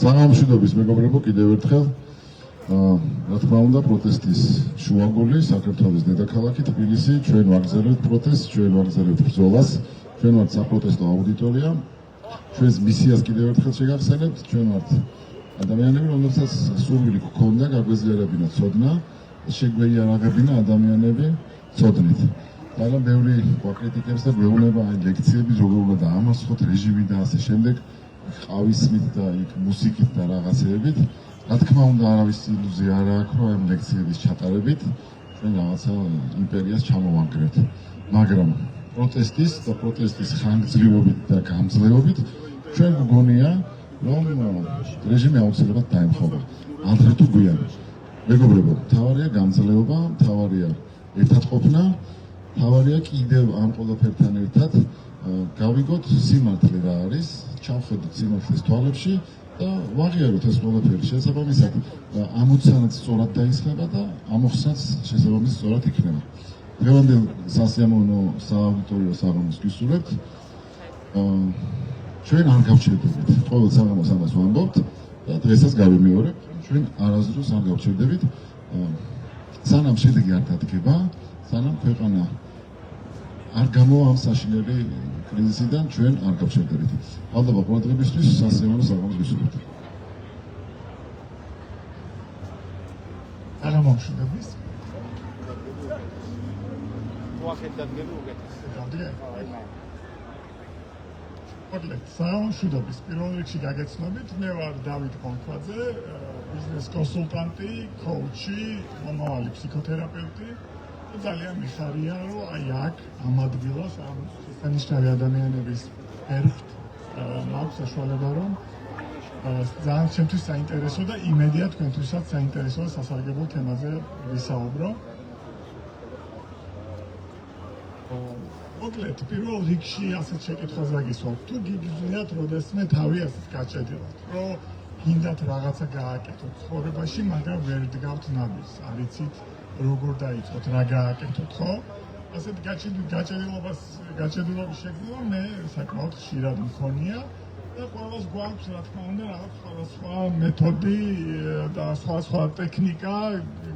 საგამშვიდობის მეგობრებო, კიდევ ერთხელ რა თქმა უნდა პროტესტის შუაგული საქართველოს დედაქალაქი თბილისი, ჩვენ ვაგრძელებთ პროტესტს, ჩვენ ვაგრძელებთ ბრძოლას, ჩვენ ვართ საპროტესტო აუდიტორია, ჩვენს მისიას კიდევ ერთხელ შეგახსენებთ, ჩვენ ვართ ადამიანები, რომელსაც სურვილი გქონდა გაგვეზიარებინა ცოდნა, შეგვეიარაღებინა ადამიანები ცოდნით. მაგრამ ბევრი გვაკრიტიკებს და გვეუბნება აი ლექციები როგორ უნდა დაამარცხოთ რეჟიმი და ასე შემდეგ. ყავისმით და იქ მუსიკით და რაღაცეებით. რა თქმა უნდა არავის ილუზია არ აქვს, რომ ამ ლექციების ჩატარებით ჩვენ რაღაცა იმპერიას ჩამოვანგრეთ. მაგრამ პროტესტის ხანგრძლივობით და გამძლეობით ჩვენ გგონია, რომ რეჟიმი აუცილებლად დაემხობა. ადრე თუ გვიანი. მეგობრებო, მთავარია გამძლეობა, მთავარია ერთადყოფნა, მთავარია კიდევ ამ ყველაფერთან ერთად გავიგოთ სიმართლე რა არის, ჩავხედოთ სიმართლის თვალებში და ვაღიაროთ ეს ყველაფერი. შესაბამისად, ამოცანაც სწორად დაისხება და ამოხსნაც შესაბამისად სწორად იქნება. დღევანდელ სასიამოვნო სააუდიტორიო საღამოს გისურვებთ. ჩვენ არ გავჩერდებით. ყოველ საღამოს ამას ვამბობთ და დღესაც გავიმეორებ, ჩვენ არასდროს არ გავჩერდებით. სანამ შედეგი არ დადგება, სანამ ქვეყანა არ გამოვა ამ საშინელი კრიზისიდან, ჩვენ არ გავჩერდებით. მადლობა ყურადღებისთვის, სასიამოვნო საღამოს გისურვებთ. საღამომშვიდობის. საღამომშვიდობის. პირველ რიგში გაგეცნობით, მე ვარ დავით კონქვაძე, ბიზნეს კონსულტანტი, კოუჩი, მომავალი ფსიქოთერაპევტი. ძალიან მიხარია, რომ აი აქ ამ ადგილას ამ შესანიშნავი ადამიანების ერთად მაქვს საშუალება, რომ ძალიან ჩემთვის საინტერესო და იმედია თქვენთვისაც საინტერესო და სასარგებლო თემაზე ვისაუბრო. მოკლედ, პირველ რიგში ასეთ შეკითხვას გაგისვათ, თუ გიგრძნიათ როდესმე თავი ასეთ გაჭედილად, რომ გინდათ რაღაცა გააკეთოთ ცხოვრებაში, მაგრამ ვერ დგავთ ნაბიჯს, არ იცით როგორ დაიწყოთ, რა გააკეთოთ, ხო? ასეთ გაჭედილობის შეგრძნება მე საკმაოდ ხშირად მქონია და ყველას გვაქვს, რა თქმა უნდა, რაღაც სხვადასხვა მეთოდი და სხვადასხვა ტექნიკა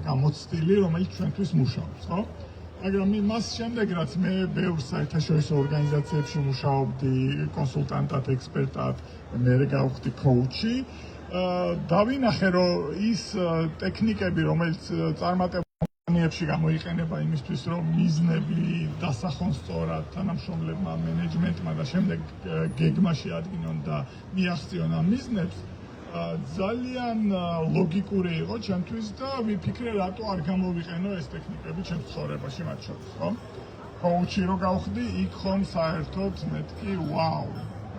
გამოცდილი, რომელიც ჩვენთვის მუშაობს, ხო? მაგრამ იმას შემდეგ, რაც მე ბევრ საერთაშორისო ორგანიზაციებში მუშაობდი, კონსულტანტად, ექსპერტად, მე გავხდი კოუჩი, დავინახე, რომ ის ტექნიკები, რომელიც წარმატებულებში გამოიყენება იმისთვის, რომ მიზნები დასახონ სწორად თანამშრომლებმა, მენეჯმენტმა და შემდეგ გეგმაში ადგინონ და მიაღწიონ ამ მიზნებს, ძალიან ლოგიკური იყო ჩემთვის და ვიფიქრე, რატო არ გამოვიყენო ეს ტექნიკები ჩემს ცხოვრებაში მათ შორის, ხო? კოუჩი რო გავხდი, იქ ხომ საერთოდ მეთქი, ვაუ,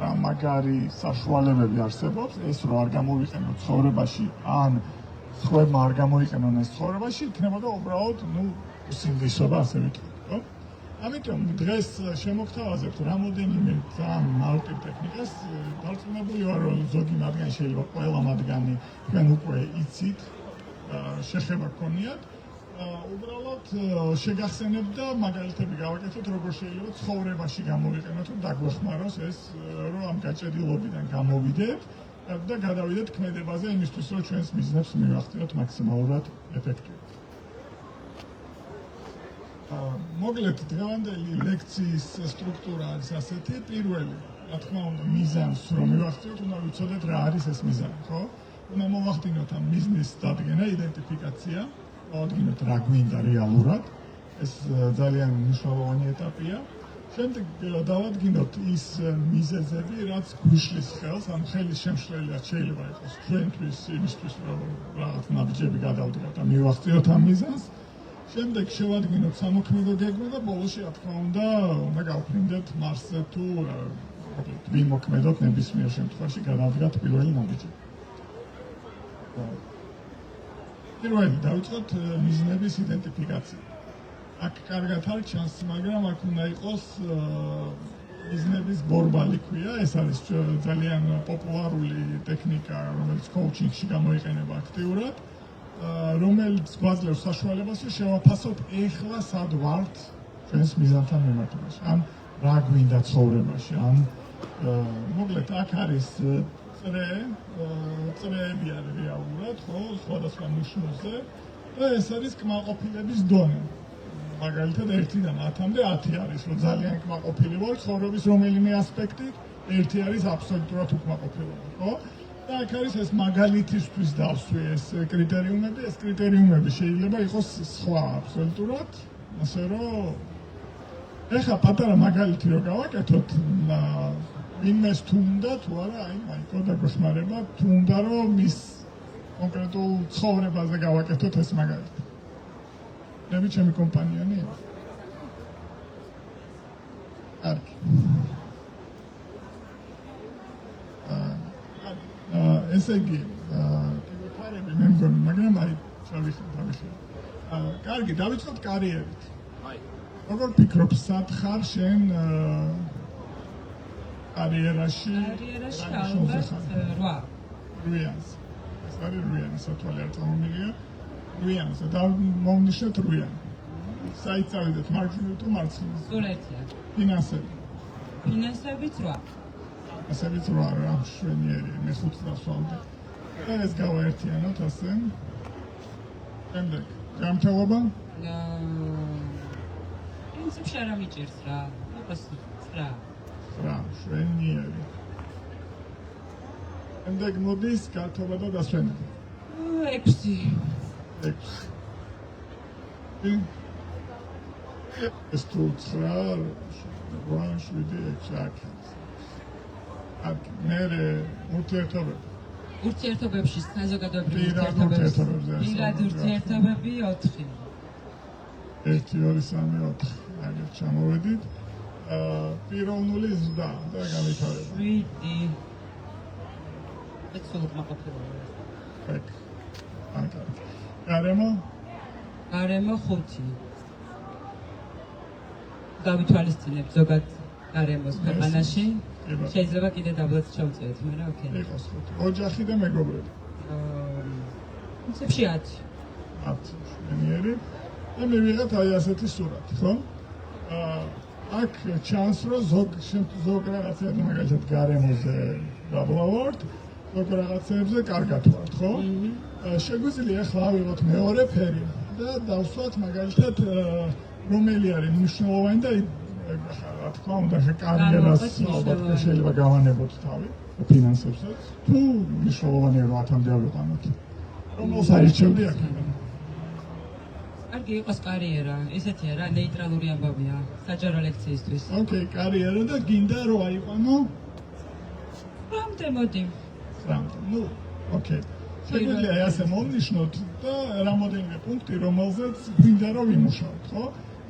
რა მაგარი საშუალებები არსებობს, ეს რო არ გამოვიყენო ცხოვრებაში, ან სხვებმა არ გამოიყენონ ეს ცხოვრებაში, იქნებოდა უბრალოდ, სინდისობა, ასე ვიტყვით, ხო? ამიტომ დღეს შემოგთავაზებთ რამოდენიმე ძალიან მარტივ ტექნიკას. დარწმუნებული ვარ, რომ ზოგი მათგანი შეიძლება ყველა მათგანი თქვენ უკვე იცით, შეხება გქონიათ. უბრალოდ შეგახსენებთ და მაგალითები გავაკეთოთ, როგორ შეიძლება ცხოვრებაში გამოვიყენოთ, რომ დაგვეხმაროს ეს, რომ ამ გაჭედილობიდან გამოვიდეთ და გადავიდეთ ქმედებაზე იმისთვის, რომ ჩვენს მიზნებს მივახციოთ მაქსიმალურად ეფექტურად. მოკლედ, დღევანდელი ლექციის სტრუქტურა არის ასეთი, პირველი, რა თქმა უნდა, მიზანს რომ მივახციოთ, უნდა ვიცოდეთ რა არის ეს მიზანი, ხო? უნდა მოვახდინოთ ამ მიზნის დადგენა, იდენტიფიკაცია, მოვადგინოთ რა გვინდა რეალურად, ეს ძალიან მნიშვნელოვანი ეტაპია. შემდეგ დავადგინოთ ის მიზეზები, რაც გვიშლის ხელს, ან ხელის შემშლელად შეიძლება იყოს ჩვენთვის იმისთვის, რომ რაღაც ნაბიჯები გადავდგოთ და მივახციოთ ამ მიზანს. შემდეგ შევადგინოთ სამოქმედო გეგმა და ბოლოსში, რა თქმა უნდა, გავფრინდეთ მარსზე თუ ვინ მოქმედოთ ნებისმიერ შემთხვევაში გადავდგათ პირველი ნაბიჯი. პირველი დავიწყოთ მიზნების იდენტიფიკაცია. აქ კარგად არ ჩანს, მაგრამ აქ უნდა იყოს მიზნების ბორბალი ქვია, ეს არის ძალიან პოპულარული ტექნიკა, რომელიც კოუჩინგში გამოიყენება აქტიურად. რომელიც გვაძლევს საშუალებას, რომ შევაფასოთ ეხლა სად ვართ ჩვენს მიზანთან მიმართებაში, ან რა გვინდა ცხოვრებაში, ან მოკლედ აქ არის წრეები არის რეალურად, ხო, სხვადასხვა ნიშნულზე და ეს არის კმაყოფილების დონე. მაგალითად 1-დან 10-მდე 10 არის, რომ ძალიან კმაყოფილი ვარ ცხოვრების რომელიმე ასპექტით, 1 არის აბსოლუტურად უკმაყოფილება, ხო? და აქ არის ეს მაგალითისთვის დავსვი ეს კრიტერიუმები, ეს კრიტერიუმები შეიძლება იყოს სხვა აბსოლუტურად, ასე რომ ეხლა პატარა მაგალითი რო გავაკეთოთ, ვინმეს თუ უნდა თუ არა, აი მაიკო დაგეხმარება, თუ უნდა რომ მის კონკრეტულ ცხოვრებაზე გავაკეთოთ ეს მაგალითი. ნები ჩემი კომპანიონია. კარგი. ესე იგი, კიბოთარები მე მგონი, მაგრამ აი დავიხილე. კარგი, დავიწყოთ კარიერით. როგორ ფიქრობ, სად ხარ შენ კარიერაში? კარიერაში ალბათ 8. 8-იანს. ეს არის 8-იანი, სათვალე არ წამომილია. 8-იანს და მოვნიშნოთ 8-იანი. საით წავიდეთ, მარჯვნივ თუ მარცხნივ? სულ ერთია. ფინანსები. ფინანსებიც 8. ასევიც 8 რა, შვენიერი, მე 5 დავსვამდე. და ეს გავაერთიანოთ ასე. შემდეგ, გამთავობა? პრინციპში არ ამიჭერს რა. ოპას 9. რა, შვენიერი. შემდეგ მოდის გათობა და დასვენება. 6. 6. ეს თუ 9, 8, 7, 6. აქ მე ურთიერთობები. ურთიერთობებში საზოგადოებრივი პირად ურთიერთობები. ურთიერთობებზე. პირად ურთიერთობები 4. 1, 2, 3, 4. აგერ ჩამოვედით. პიროვნული ზრდა და განვითარება. 7. ეს სულ უკმაყოფილება. ეგ. ანკარ. გარემო? გარემო 5. გავითვალისწინებ ზოგად გარემოს ქვეყანაში. შეიძლება კიდე დაბლაც ჩავწერეთ, მაგრამ ოკეი. იყოს 5. ოჯახი და მეგობრები. პრინციპში 10. 10 შვენიერი. და მივიღეთ აი ასეთი სურათი, ხო? აქ ჩანს რომ ზოგ რაღაცებზე მაგალითად გარემოზე დაბლავართ, ზოგ რაღაცებზე კარგად ვართ, ხო? შეგვიძლია ახლა ავიღოთ მეორე ფერი და დავსვათ მაგალითად რომელი არის მნიშვნელოვანი და რა თქმა უნდა კარიერას ალბათ შეიძლება გავანებოთ თავი ფინანსებსაც თუ მნიშვნელოვანია რომ 10-მდე ავიყანოთ. რომელს აირჩევდი აქედან? კარგი იყოს კარიერა, ესეთია რა, ნეიტრალური ამბავია საჯარო ლექციისთვის. ოკეი, კარიერა და გინდა რომ აიყვანო? რამდე მოდი. ნუ, ოკეი. შეგვიძლია ასე მოვნიშნოთ და რამოდენიმე პუნქტი, რომელზეც გინდა რომ ვიმუშაოთ, ხო?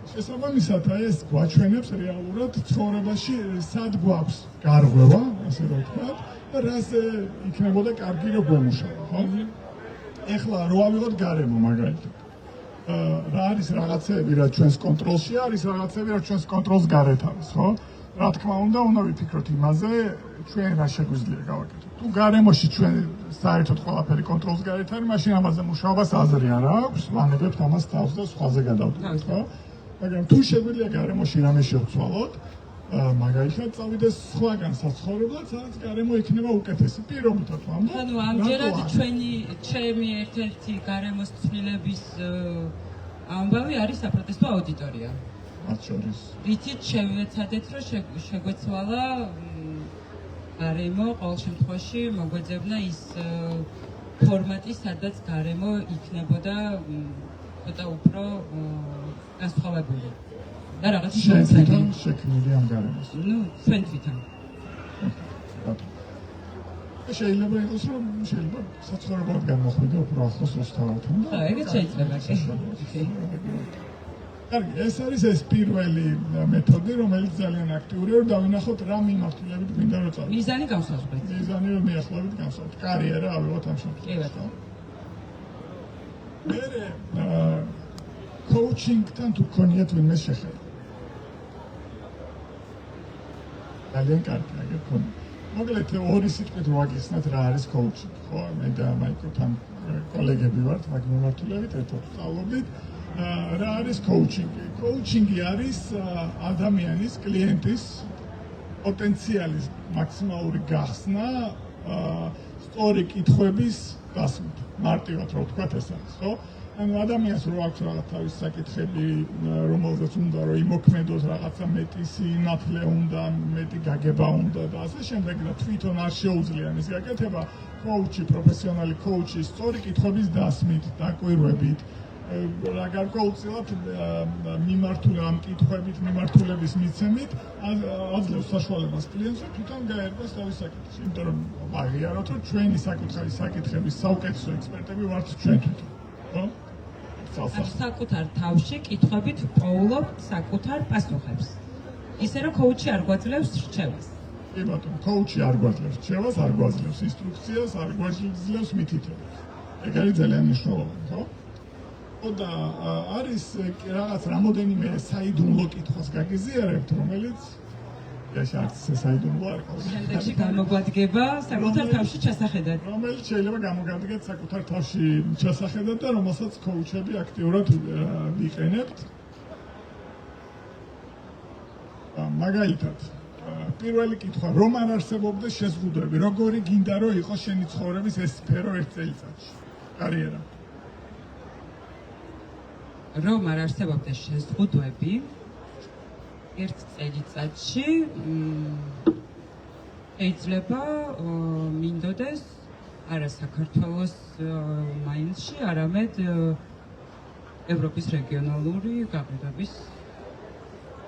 შესაბამისად, აი ეს გვაჩვენებს რეალურად ცხოვრებაში სად გვაქვს გარღვევა, ასე რომ ვთქვათ, და რაზე იქნებოდა კარგი რომ გვემუშავა, ხო? ეხლა რო ავიღოთ გარემო მაგალითად. რა არის რაღაცები, რა ჩვენს კონტროლში არის, რაღაცები, რა ჩვენს კონტროლს გარეთ არის, ხო? რა თქმა უნდა, უნდა ვიფიქროთ იმაზე, ჩვენ რა შეგვიძლია გავაკეთოთ. თუ გარემოში ჩვენ საერთოდ ყველაფერი კონტროლს გარეთ არის, მაშინ ამაზე მუშაობას აზრი არ აქვს, ვანებებთ ამას თავს და სხვაზე გადავდივართ, ხო? მაგრამ თუ შეგვიძლია გარემოში რამე შევცვალოთ, მაგალითად წავიდეს სხვაგან საცხოვრებლად, სადაც გარემო იქნება უკეთესი. პირობითად ვამბობ. ანუ ამჯერად ჩემი ერთ-ერთი გარემოს ცვლილების ამბავი არის საპროტესტო აუდიტორია. მათ შორის. რითიც შევეცადეთ, რომ შეგვეცვალა გარემო ყოველ შემთხვევაში მოგვეძებნა ის ფორმატი, სადაც გარემო იქნებოდა ცოტა უფრო განსხვავებული. და რაღაც შენ შექმნილი ამ გარემოს. ნუ ჩვენ თვითონ. შეიძლება იყოს რომ შეიძლება საცხოვრებლად გამოხვიდე უფრო ახლოს რუსთავთან და ეგეც შეიძლება კი. კარგი, ეს არის ეს პირველი მეთოდი, რომელიც ძალიან აქტიურია, რომ დავინახოთ რა მიმართულებით გვინდა რომ წავიდეთ. მიზანი განსაზღვრეთ. მიზანი რომ მიახლოვებით განსაზღვრეთ. კარიერა ავიღოთ ამ შემთხვევაში. კი ბატონო. მერე coaching-თან თუ გქონიათ ვინმე შეხედა. ძალიან კარგი, აგერ გქონია. მოკლედ ორი სიტყვით ვაგიხსნათ რა არის coaching, ხო? მე და მაიკოთან კოლეგები ვართ, მაგ მიმართულებით ერთად ვსწავლობდით. რა არის coaching-ი? Coaching-ი არის ადამიანის, კლიენტის პოტენციალის მაქსიმალური გახსნა სწორი კითხვების დასმით. მარტივად რო ვთქვათ ეს არის, ხო? ანუ ადამიანს რო აქვს რაღაც თავის საკითხები, რომელზეც უნდა რომ იმოქმედოს რაღაცა მეტი სინათლე უნდა, მეტი გაგება უნდა და ასე შემდეგ და თვითონ არ შეუძლია მის გაკეთება, კოუჩი, პროფესიონალი კოუჩი სწორი კითხვების დასმით, დაკვირვებით რა გარკვეულწილად მიმართული ამ კითხვებით, მიმართულების მიცემით აძლევს საშუალებას კლიენტს თვითონ გაერკვას თავის საკითხში. იმიტომ რომ აღიაროთ, რომ ჩვენი საკითხების საუკეთესო ექსპერტები ვართ ჩვენ თვითონ. ხო? საკუთარ თავში კითხვებით პოულობთ საკუთარ პასუხებს. ისე რომ კოუჩი არ გვაძლევს რჩევას. კი ბატონო, კოუჩი არ გვაძლევს რჩევას, არ გვაძლევს ინსტრუქციას, არ გვაძლევს მითითებას. ეგ არის ძალიან მნიშვნელოვანი, ხო? და არის რაღაც რამოდენიმე საიდუმლო კითხვას გაგიზიარებთ, რომელიც არც საიდუმლო არ ყავს. შემდეგში გამოგვადგება საკუთარ თავში ჩასახედად. რომელიც შეიძლება გამოგადგეთ საკუთარ თავში ჩასახედად და რომელსაც კოუჩები აქტიურად ვიყენებთ. მაგალითად, პირველი კითხვა, რომ არ არსებობდეს შეზღუდვები, როგორი გინდა რომ იყოს შენი ცხოვრების ეს სფერო ერთ წელიწადში, კარიერა? რომ არ არსებობდეს შეზღუდვები ერთ წელიწადში შეიძლება მინდოდეს არა საქართველოს მაინცში, არამედ ევროპის რეგიონალური გაყიდვების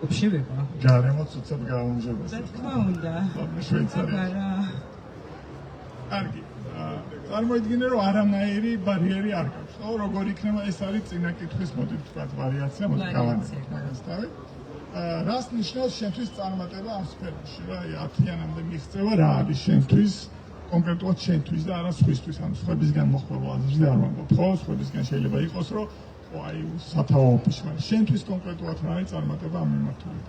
ოფში ვიყო. გარემოც უცებ გაუმჯობესდა. რა თქმა უნდა. შვეიცარია. კარგი. წარმოიდგინე რომ არანაირი ბარიერი არ გაქვს. ხო, როგორ იქნება ეს არის წინა კითხვის მოდი ვთქვათ ვარიაცია, მოდი გავანებოთ მაგას თავი. რას ნიშნავს შენთვის წარმატება ამ სფეროში? რა 10-იანამდე მიღწევა რა არის შენთვის, კონკრეტულად შენთვის და არა სხვისთვის, ანუ სხვებისგან მოხდება აზრზე არ ვამბობ, ხო? სხვებისგან შეიძლება იყოს, რომ აი სათაო ოფისში, შენთვის კონკრეტულად რა არის წარმატება ამ მიმართულებით?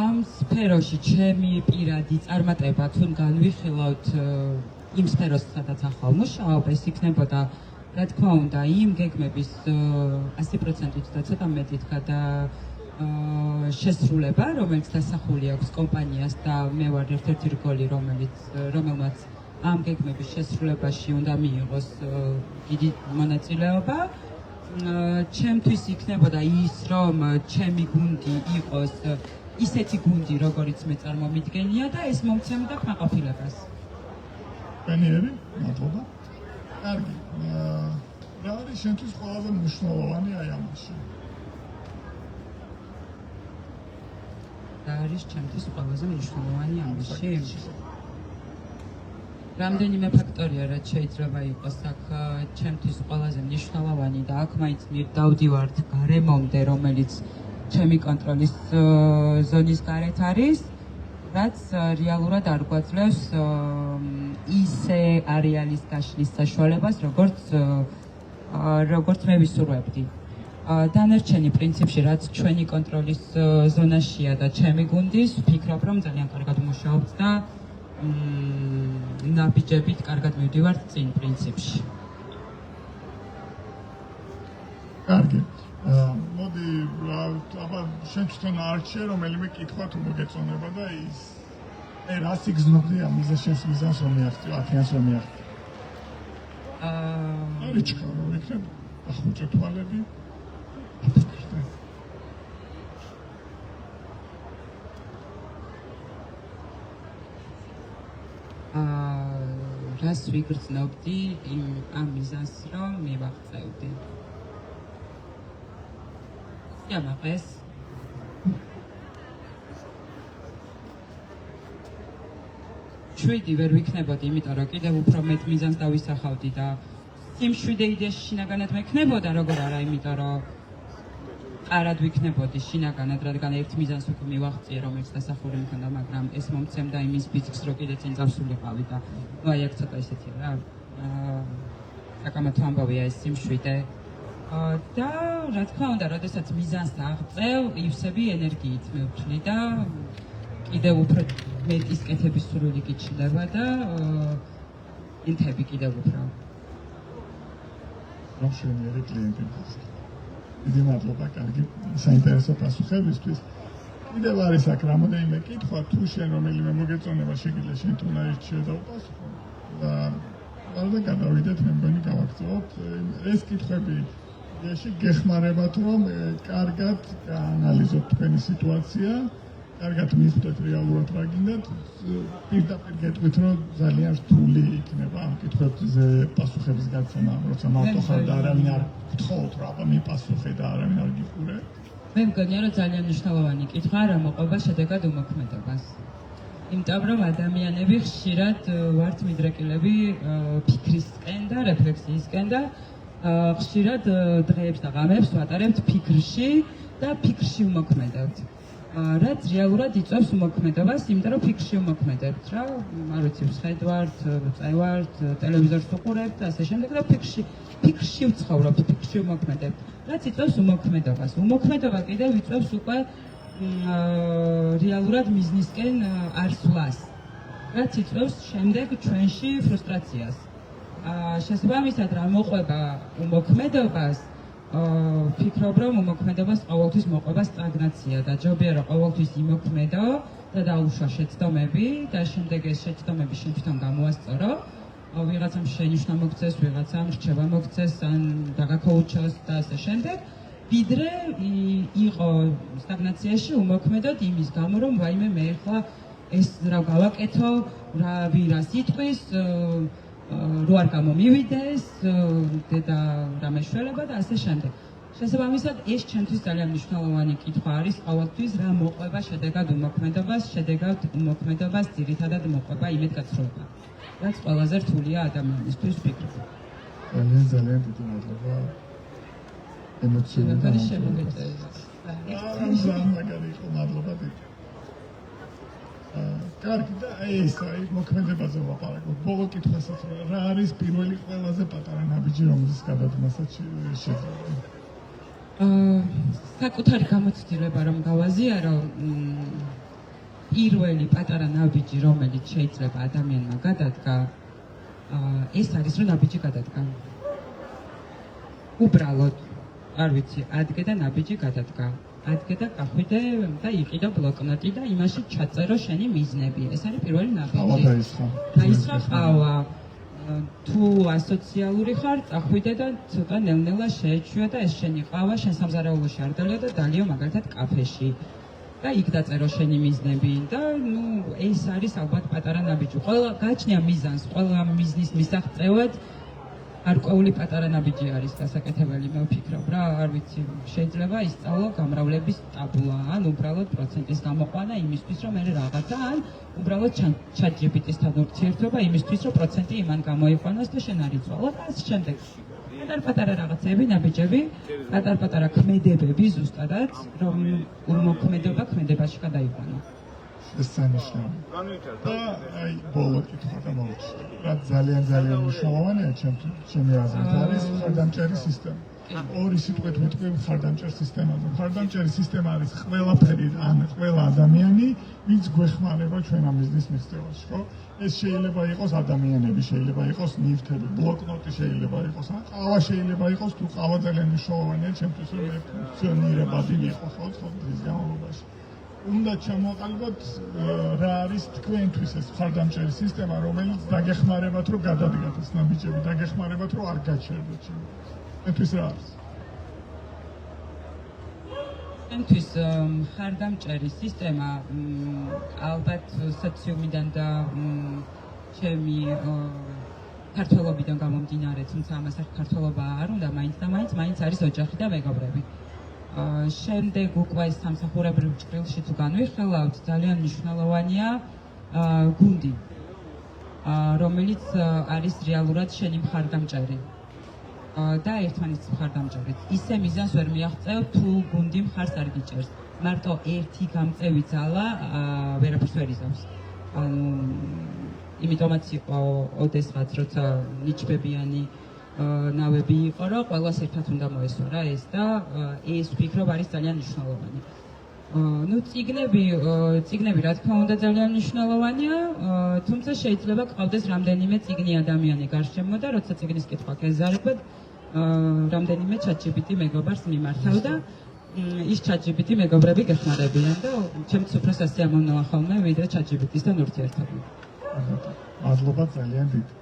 ამ სფეროში ჩემი პირადი წარმატება თუნ განვიხილავთ იმ სფეროს, სადაც ახალ მუშაობ, ეს იქნებოდა რა თქმა უნდა იმ გეგმების 100%-ით და ცოტა მეტით შესრულება, რომელიც დასახული აქვს კომპანიას და მე ვარ ერთ-ერთი რგოლი, რომელმაც ამ გეგმების შესრულებაში უნდა მიიღოს დიდი მონაწილეობა. ჩემთვის იქნებოდა ის, რომ ჩემი გუნდი იყოს ისეთი გუნდი, როგორიც მე წარმომიდგენია და ეს მომცემდა კმაყოფილებას. ბენიერი, მადლობა. კარგი. რა არის შენთვის ყველაზე მნიშვნელოვანი აი ამაში? რა არის ჩემთვის ყველაზე მნიშვნელოვანი ამაში? რამდენიმე ფაქტორია, რაც შეიძლება იყოს აქ ჩემთვის ყველაზე მნიშვნელოვანი და აქ მაინც დავდივართ გარემომდე, რომელიც ჩემი კონტროლის ზონის გარეთ არის, რაც რეალურად არ გვაძლევს ისე არეალის გაშლის საშუალებას, როგორც მე ვისურვებდი. დანარჩენი პრინციპში, რაც ჩვენი კონტროლის ზონაშია და ჩემი გუნდის, ვფიქრობ, რომ ძალიან კარგად მუშაობთ და ნაბიჯებით კარგად მივდივართ წინ პრინციპში. კარგი. მოდი, აბა შენ თვითონ არჩე, რომელიმე კითხვა თუ მოგეწონება და ის რას იგრძნობდი ამ შენს მიზანს რომ მიაღწიო, 10-იანს რომ მიაღწიო. რიჩქა რომ იქნება ახუჭე თვალები. რას ვიგრძნობდი ამ მიზანს რომ მივაღწევდი. Ямაყეს შვიდი ვერ ვიქნებოდი, იმიტომ რომ კიდევ უფრო მეტ მიზანს დავისახავდი და სიმშვიდე იდეაში შინაგანად მექნებოდა, როგორ არა, იმიტომ რომ არად ვიქნებოდი შინაგანად, რადგან ერთ მიზანს უკვე მივაღწიე, რომელიც დასახული მქონდა, მაგრამ ეს მომცემდა იმის ბიძგს, რომ კიდე წინ წავსულიყავი და აი აქ ცოტა ისეთი რა საკამათო ამბავია ეს სიმშვიდე. და რა თქმა უნდა, როდესაც მიზანს აღწევ, ივსები ენერგიით მევჩნი და კიდევ უფრო მეტის კეთების სურვილი გიჩნდება და ინთები კიდევ უფრო. რა შეუნიერი კლიენტი. დიდი მადლობა, კარგი, საინტერესო პასუხებისთვის. კიდევ არის აქ რამოდენიმე კითხვა, თუ შენ რომელიმე მოგეწონება შეგიძლია შენ თუ ნაირჩიო და უპასუხო. და და გადავიდეთ, მე მგონი გავაგრძელოთ ეს კითხვები. ეში გეხმარებათ, რომ კარგად გაანალიზოთ თქვენი სიტუაცია, კარგად მიხვდეთ რეალურად რა გინდათ, პირდაპირ გეტყვით, რომ ძალიან რთული იქნება ამ კითხვებზე პასუხების გაცემა, როცა მარტო ხარ და არავინ არ გთხოვთ, რა მიპასუხე და არავინ არ გიყურე. მე მგონია, რომ ძალიან მნიშვნელოვანი კითხვა რა მოყვება შედეგად უმოქმედებას. იმიტომ რომ ადამიანები ხშირად ვართ მიდრეკილები ფიქრისკენ და რეფლექსიისკენ და ხშირად დღეებს და ღამებს ვატარებთ ფიქრში და ფიქრში უმოქმედებთ. რაც რეალურად იწვევს უმოქმედებას, იმიტომ რომ ფიქრში უმოქმედებთ რა, არ ვიცი, ვხედავთ, წევართ, ტელევიზორს ვუყურებთ, ასე შემდეგ და ფიქრში ვცხოვრობთ, ფიქრში უმოქმედებთ. რაც იწვევს უმოქმედებას. უმოქმედება კიდევ იწვევს უკვე რეალურად მიზნისკენ არსვლას. რაც იწვევს შემდეგ ჩვენში ფრუსტრაციას. შესაბამისად რა მოყვება უმოქმედებას, ფიქრობ რომ უმოქმედებას ყოველთვის მოყვება სტაგნაცია და ჯობია რომ ყოველთვის იმოქმედო და დაუშვა შეცდომები და შემდეგ ეს შეცდომები შენ თვითონ გამოასწორო, ვიღაცამ შენიშვნა მოგცეს, ვიღაცამ რჩევა მოგცეს ან დაგაქოუჩოს და ასე შემდეგ, ვიდრე იყო სტაგნაციაში უმოქმედოდ იმის გამო რომ ვაიმე მე ახლა ეს რა გავაკეთო, რას იტყვის, რო არ გამომივიდეს და რა მეშველება და ასე შემდეგ. შესაბამისად, ეს ჩემთვის ძალიან მნიშვნელოვანი კითხვა არის ყოველთვის რა მოყვება შედეგად უმოქმედებას, შედეგად უმოქმედებას ძირითადად მოყვება იმედგაცრუება. რაც ყველაზე რთულია ადამიანისთვის ფიქრობ. ძალიან დიდი მადლობა. ემოციური და მაგარი იყო, მადლობა დიდი. კარგი და ეს მოქმედებაზე ვაპარაკობ. ბოლო კითხვასაც რა არის პირველი ყველაზე პატარა ნაბიჯი, რომელის გადადგმასაც შეძლება? საკუთარი გამოცდილება რომ გავაზიარო, პირველი პატარა ნაბიჯი, რომელიც შეიძლება ადამიანმა გადადგა, ეს არის რომ ნაბიჯი გადადგა. უბრალოდ, არ ვიცი, ადგე და ნაბიჯი გადადგა. ადგე და გახვიდე და იყიდო ბლოკნოტი და იმაში ჩაწერო შენი მიზნები. ეს არის პირველი ნაბიჯი. დაისხა ყავა. თუ ასოციალური ხარ, წახვიდე და ცოტა ნელ-ნელა შეეჩვიო და ეს შენი ყავა შენ სამზარეულოში არ დალიო და დალიო მაგალითად კაფეში. და იქ დაწერო შენი მიზნები და ეს არის ალბათ პატარა ნაბიჯი. ყველა გააჩნია მიზანს, ყველა მიზნის მისაღწევად არკვეული პატარა ნაბიჯი არის დასაკეთებელი, მე ვფიქრობ რა, არ ვიცი, შეიძლება ისწავლო გამრავლების ტაბულა, ან უბრალოდ პროცენტის გამოყვანა იმისთვის, რომ მე რაღაცა, ან უბრალოდ ChatGPT-სთან ურთიერთობა იმისთვის, რომ პროცენტი იმან გამოიყვანოს და შენ არ იცვალო და ამ შემდეგ. პატარ-პატარა რაღაცები, ნაბიჯები, პატარ-პატარა ქმედებები ზუსტადაც, რომ უმოქმედობა ქმედებაში გადაიყვანო. შესანიშნავი. და აი ბოლო კითხვა და მოვიწყო. რაც ძალიან მნიშვნელოვანია ჩემი აზრით არის მხარდამჭერი სისტემა. ორი სიტყვით ვიტყვი მხარდამჭერ სისტემაზე. მხარდამჭერი სისტემა არის ყველაფერი ან ყველა ადამიანი, ვინც გვეხმარება ჩვენ ამ მიზნის მიღწევაში, ხო? ეს შეიძლება იყოს ადამიანები, შეიძლება იყოს ნივთები, ბლოკნოტი შეიძლება იყოს, ან ყავა შეიძლება იყოს, თუ ყავა ძალიან მნიშვნელოვანია ჩემთვის, რომ მე ფუნქციონირებადი ვიყო, ხო, დღის განმავლობაში. უნდა ჩამოყალიბოთ რა არის თქვენთვის ეს მხარდამჭერი სისტემა, რომელიც დაგეხმარებათ, რომ გადადგათ ეს ნაბიჯები, დაგეხმარებათ, რომ არ გაჩერდეთ ჩემთვის. თქვენთვის რა არის? ჩვენთვის მხარდამჭერი სისტემა ალბათ სოციუმიდან და ჩემი ქართველობიდან გამომდინარე, თუმცა ამას არ ქართველობა არ უნდა, მაინც არის ოჯახი და მეგობრები. შემდეგ უკვე სამსახურებრივ ჭრილში თუ განვიხილავთ, ძალიან მნიშვნელოვანია გუნდი, რომელიც არის რეალურად შენი მხარდამჭერი და ერთმანეთის მხარდამჭერიც. ისე მიზანს ვერ მიაღწევ, თუ გუნდი მხარს არ გიჭერს. მარტო ერთი გამწევი ძალა ვერაფერს ვერ იზამს. იმიტომაც იყო ოდესღაც, როცა ნიჩბებიანი ნავები იყო, რომ ყველას ერთად უნდა მოესვა რა ეს და ეს ვფიქრობ არის ძალიან მნიშვნელოვანი. წიგნები რა თქმა უნდა ძალიან მნიშვნელოვანია, თუმცა შეიძლება გყავდეს რამდენიმე წიგნი ადამიანი გარშემო და როცა წიგნის კითხვა გეზარებოდ, რამდენიმე ChatGPT მეგობარს მიმართავ და ის ChatGPT მეგობრები გეხმარებიან და ჩემთვის უფრო სასიამოვნოა ხოლმე, ვიდრე ChatGPT-სთან ურთიერთობა. მადლობა ძალიან დიდი.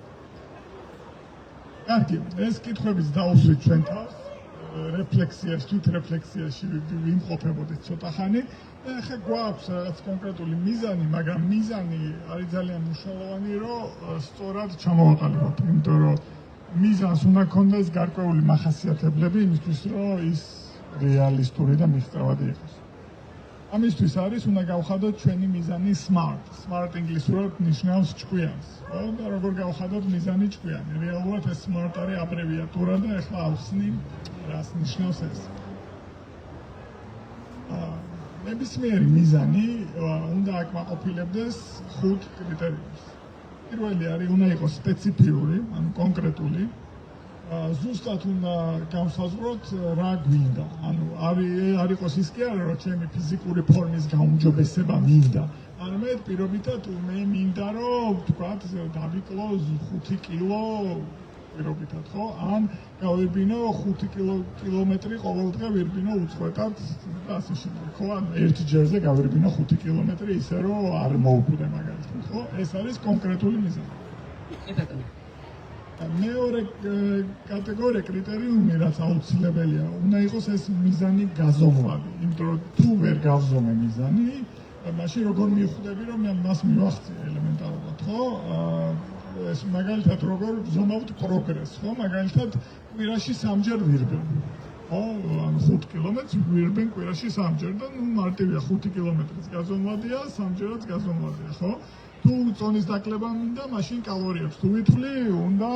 კარგი, ეს კითხვებიც დაუსვით ჩვენ თავს. რეფლექსიაში, თვითრეფლექსიაში ვიმყოფებოდით ცოტა ხანი. ახლა გვაქვს რაღაც კონკრეტული მიზანი, მაგრამ მიზანი არის ძალიან მნიშვნელოვანი, რომ სწორად ჩამოვაყალიბოთ, იმიტომ რომ მიზანს უნდა ქონდეს გარკვეული მახასიათებლები იმისთვის, რომ ის რეალისტური და მიღწევადი იყოს. ამისთვის არის უნდა გავხადოთ ჩვენი მიზანი SMART. SMART ინგლისურად ნიშნავს ჭკვიანს. და როგორ გავხადოთ მიზანი ჭკვიანი. რეალურად ეს SMART არის აბრევიატურა და ახლა ავხსნი რას ნიშნავს ეს. ნებისმიერი მიზანი უნდა აკმაყოფილებდეს 5 კრიტერიუმს. პირველი არის უნდა იყოს სპეციფიური, ანუ კონკრეტული. ზუსტად უნდა გავსაზღვროთ რა გვინდა. ანუ არ იყოს ის კი არა, რომ ჩემი ფიზიკური ფორმის გაუმჯობესება მინდა. არამედ პირობითად მე მინდა, რომ თქვათ დავიკლო 5 კილო პირობითად, ხო? ან გავირბინო 5 კილომეტრი ყოველდღე ვირბინო უწყვეტად და ასე შემდეგ. ხო? ან ერთ ჯერზე გავირბინო 5 კილომეტრი ისე რომ არ მოვკვდე მაგალითად, ხო? ეს არის კონკრეტული მიზანი. მეორე კატეგორია კრიტერიუმი, რაც აუცილებელია, უნდა იყოს ეს მიზანი გაზომვადი. იმიტომ რომ თუ ვერ გავზომე მიზანი, მაშინ როგორ მივხვდები, რომ მე მას მივახციე ელემენტარულად, ხო? ეს მაგალითად როგორ ვზომავთ პროგრესს, ხო? მაგალითად კვირაში 3-ჯერ ვირბენ. ხო? ან 5 კილომეტრს ვირბენ კვირაში 3-ჯერ და ნუ მარტივია 5 კილომეტრის გაზომვადია, 3-ჯერაც გაზომვადია, ხო? თუ წონის დაკლება მინდა, მაშინ კალორიებს თუ ვითვლი, უნდა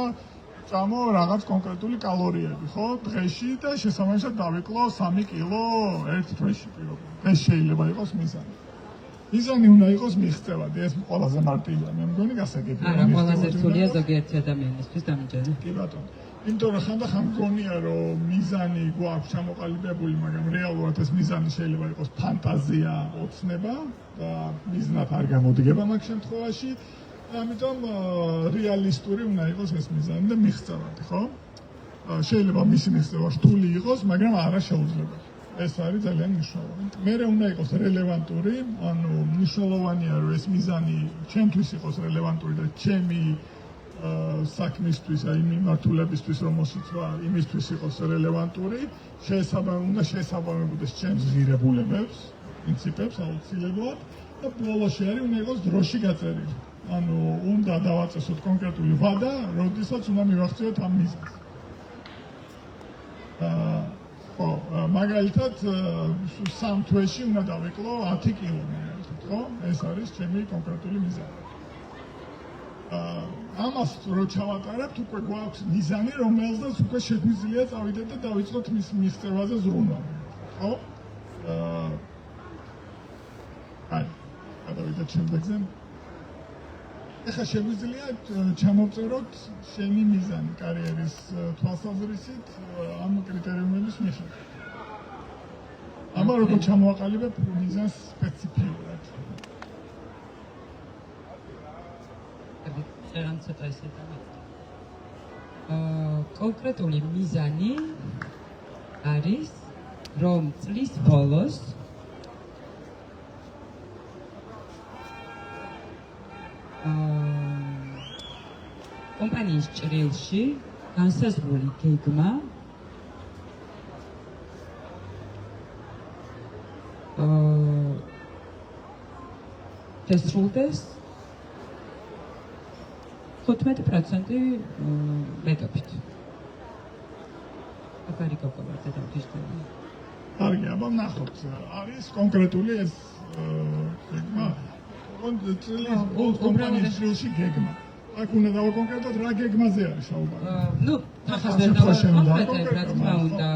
წამო რაღაც კონკრეტული კალორიები, ხო? დღეში და შესაბამისად დავიკლო 3 კილო ერთ დღეში პირობითად. ეს შეიძლება იყოს მიზანი. მიზანი უნდა იყოს მიღწევადი, ეს ყველაზე მარტივია, მე მგონი გასაგებია. არა, ყველაზე რთულია ზოგიერთი ადამიანისთვის დამჯერა. კი ბატონო. იმიტომ რომ ხანდახან მგონია, რომ მიზანი გვაქვს ჩამოყალიბებული, მაგრამ რეალურად ეს მიზანი შეიძლება იყოს ფანტაზია, ოცნება და მიზნად არ გამოდგება მაგ შემთხვევაში. ამიტომ რეალისტური უნდა იყოს ეს მიზანი და მიღწევადი, ხო? შეიძლება მისი მიღწევა რთული იყოს, მაგრამ არა შეუძლებელი. ეს არის ძალიან მნიშვნელოვანი. მერე უნდა იყოს რელევანტური, ანუ მნიშვნელოვანია, რომ ეს მიზანი ჩემთვის იყოს რელევანტური და ჩემი საქმისთვის, აი მიმართულებისთვის, რომ მოსიცვა იმისთვის იყოს რელევანტური, უნდა შეესაბამებოდეს ჩემს ღირებულებებს, პრინციპებს აუცილებლად და ბოლოში არის უნდა იყოს დროში გაწერილი. ანუ უნდა დავაწესოთ კონკრეტული ვადა, როდესაც უნდა მივახციოთ ამ მიზანს. ხო, მაგალითად 3 თვეში უნდა დავიკლო 10 კილო მაგალითად, ხო? ეს არის ჩემი კონკრეტული მიზანი. ამას რო ჩავატარებთ, უკვე გვაქვს მიზანი, რომელზეც უკვე შეგვიძლია წავიდეთ და დავიწყოთ მის მიღწევაზე ზრუნვა. ხო? აი, გადავიდეთ შემდეგზე. ეხლა შეგვიძლია ჩამოვწეროთ შენი მიზანი კარიერის თვალსაზრისით ამ კრიტერიუმების მიხედვით. ამა როგორ ჩამოვაყალიბებ მიზანს სპეციფიურად. წერან ცოტა ისე კონკრეტული მიზანი არის, რომ წლის ბოლოს კომპანიის ჭრილში განსაზღვრული გეგმა შესრულდეს 15% მეტობით. აბარი გოგოვარდე დავთიშდება. კარგი, აბა ნახოთ. არის კონკრეტული ეს გეგმა. კომპანიის ჭრილში გეგმა. აქ უნდა დავაკონკრეტოთ რა გეგმაზე არის საუბარი. ნუ ახლა ვერ დავაკონკრეტებ, რა თქმა უნდა.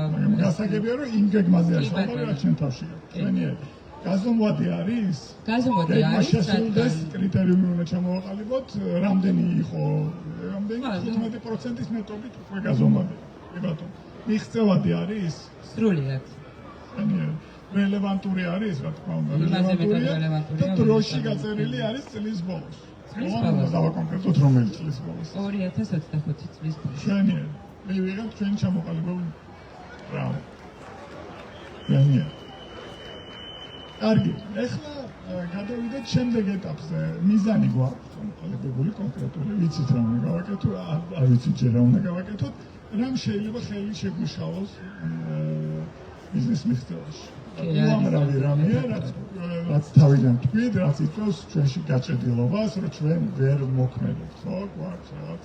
გასაგებია რომ იმ გეგმაზე არის საუბარი, რაც ჩვენ თავში გვაქვს. ჩვენიერი გაზომვადი არის? გაზომვადი არის, შესრულდეს კრიტერიუმი უნდა ჩამოვაყალიბოთ, რამდენი იყო? რამდენი 15%-ის მეტობით უკვე გაზომვადი. კი ბატონო. მიღწევადი არის? სრულიად. ჩვენიერი რელევანტური არის, რა თქმა უნდა, რელევანტურია. და დროში გაწერილი არის წლის ბოლოს. დავაკონკრეტოთ რომელი წლის ბოლოს. 2025 წლის ბოლოს. ჩვენიერი. მე ვიღებ ჩვენ ჩამოყალიბებული რა. ჩვენიერი. კარგი, ეხლა გადავიდეთ შემდეგ ეტაპზე. მიზანი გვაქვს წამოყალიბებული კონკრეტული, ვიცით რა უნდა გავაკეთო, არ ვიცით ჯერ რა უნდა გავაკეთოთ, რამ შეიძლება ხელი შეგვიშალოს ბიზნეს მიღწევაში. უამრავი რამეა, რაც თავიდან თქვით, რაც იწვევს ჩვენში გაჭედილობას, რომ ჩვენ ვერ მოქმედებთ, ხო? გვაქვს რაღაც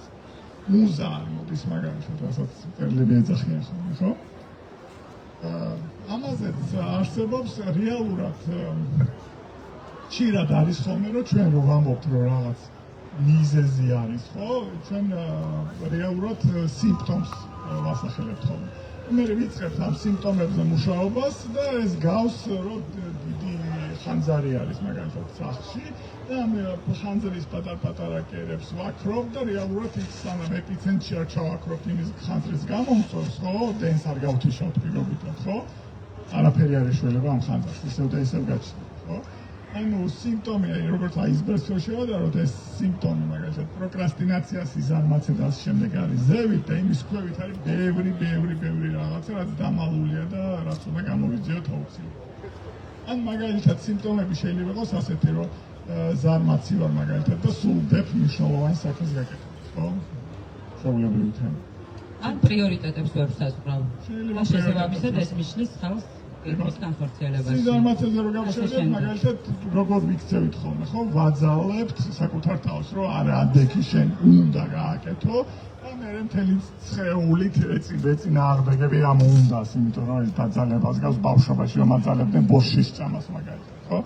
მუზა მოდის მაგალითად, რასაც წერლები ეძახიან ხოლმე, ხო? ამაზეც არსებობს რეალურად ხშირად არის ხოლმე, რომ ჩვენ რო ვამბობთ, რომ რაღაც მიზეზი არის, ხო? ჩვენ რეალურად სიმპტომს ვასახელებთ ხოლმე. მე ვიცხებთ ამ სიმპტომებზე მუშაობას და ეს გავს, რომ დიდი ხანძარი არის მაგალითად სახლში და ამ ხანძრის პატარ-პატარა კერებს ვაქრობ და რეალურად ის სანამ ეპიცენტრში არ ჩავაქრობთ იმის ხანძრის გამომწვევს, ხო? დენს არ გავთიშავთ პირობითად, ხო? არაფერი არ ეშველება ამ ხანძარს, ისევ და ისევ გაჩნდება, ხო? ანუ სიმპტომი, როგორც აისბერგს რო შევადაროთ, ეს სიმპტომი მაგალითად პროკრასტინაცია, სიზარმაცე და ამ შემდეგ არის ზევით და იმის ქვევით არის ბევრი რაღაცა, რაც დამალულია და რაც უნდა გამოვიძიოთ აუცილებლად. ან მაგალითად სიმპტომები შეიძლება იყოს ასეთი, რომ ზარმაცი ვარ მაგალითად და სულ ვდებ მნიშვნელოვანი საქმის გაკეთებას, ხო? შეუძლებელი თემა. ან პრიორიტეტებს ვერ ვსაზღვრავ. შეიძლება შესაბამისად ეს მიშლის ხალხს გეგმის განხორციელებაში. სიზარმაცეზე რო გავშევდეთ, მაგალითად როგორ ვიქცევით ხოლმე, ხო? ვაძალებთ საკუთარ თავს, რომ არა ანდექი შენ უნდა გააკეთო და მე მთელი სხეულით ეწინა აღბეგები ამ უნდას, იმიტომ რომ ეს დაძალებას გავს ბავშვობაში, რომ აძალებდნენ ბორშის ჭამას მაგალითად, ხო?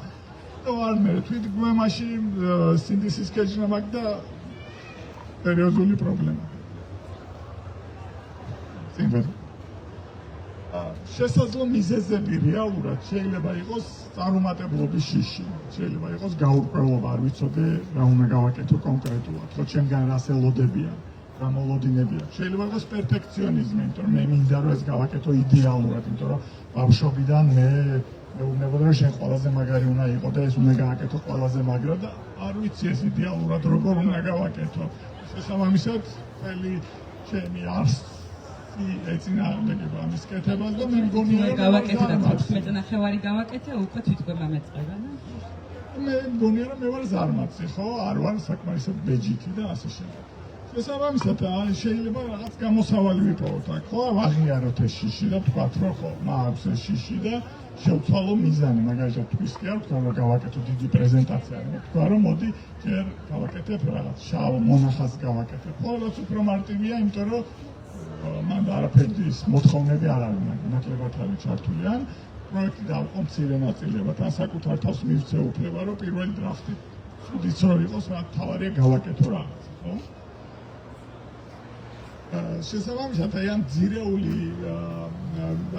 და არ მე თვითგვემაში სინდისის კეჭნა მაქვს და სერიოზული პრობლემა. სიმბერ შესაძლო მიზეზები რეალურად შეიძლება იყოს წარუმატებლობის შიში, შეიძლება იყოს გაურკვევლობა, არ ვიცოდე რა უნდა გავაკეთო კონკრეტულად, ხო ჩემგან რას ელოდებიან, რა მოლოდინებია. შეიძლება იყოს პერფექციონიზმი, იმიტომ რომ მე მინდა რომ ეს გავაკეთო იდეალურად, იმიტომ რომ ბავშვობიდან მე მეუბნებოდა რომ შენ ყველაზე მაგარი უნდა იყო და ეს უნდა გააკეთო ყველაზე მაგრა და არ ვიცი ეს იდეალურად როგორ უნდა გავაკეთო. შესაბამისად, მთელი ჩემი არსი ეწინააღმდეგება ამის კეთებას და მე მგონია რომ გავაკეთე და 15 ნახევარი გავაკეთე, უკვე თვითგვება მეწყება და მე მგონია რომ მე ვარ ზარმაცი, ხო? არ ვარ საკმარისად ბეჯითი და ასე შემდეგ. შესაბამისად, შეიძლება რაღაც გამოსავალი ვიპოვოთ აქ, ხო? ვაღიაროთ ეს შიში და ვთქვათ, რომ ხო, მაქვს ეს შიში და შევცვალო მიზანი, მაგალითად თქვის კი არ ვთქვა, რომ გავაკეთო დიდი პრეზენტაცია, ვთქვა, რომ მოდი ჯერ გავაკეთებ რაღაც შავ მონახაზს გავაკეთებ. ხო, რაც უფრო მარტივია, იმიტომ რომ მან არაფერის მოთხოვნები არ არის, ნაკლებად არის ჩართული ან პროექტი დავყო მცირე ნაწილებად, ან საკუთარ თავს მივცე უფლება, რომ პირველი დრაფტი ცუდიც რო იყოს, რა თავარია გავაკეთო რაღაც, ხო? შესაბამისად, აი ამ ძირეული